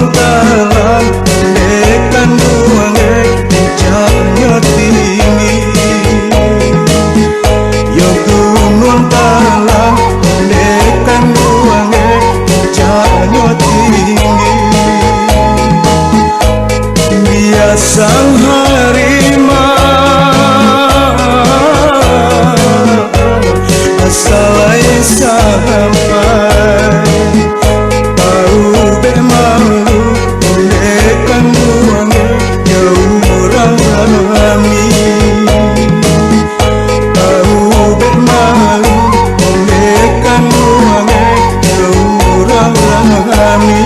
nuang talang dekan nuange puncaknya tinggi. Yo nuang talang dekan nuange puncaknya tinggi. Biasang harimau asalai sampai tahu be malu dekan nuange jauh orang kami. Tahu be malu dekan nuange jauh orang kami.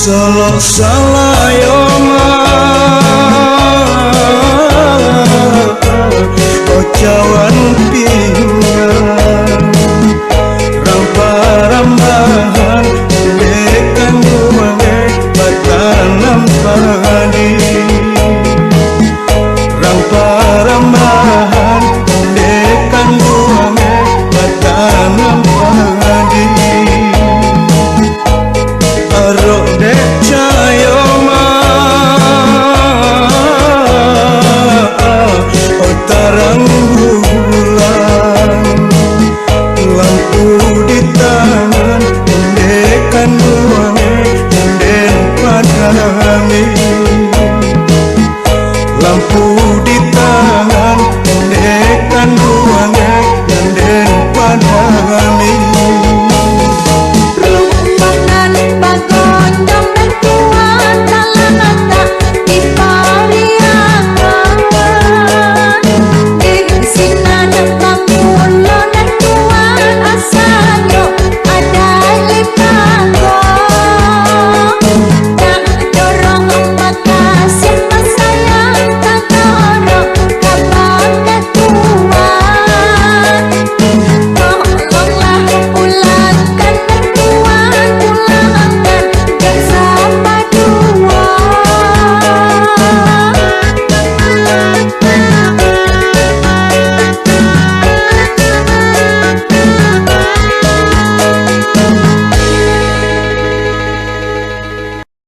Solo salayoma ocawan pinggan rampa-rambahan dekan nuange batanam padi. Rampa-rambahan dekan nuange batanam padi. Arok dek cayoma otarang bulan lampu di tangan dekan nuange den padami. Lampu di tangan dekan nuange den padami.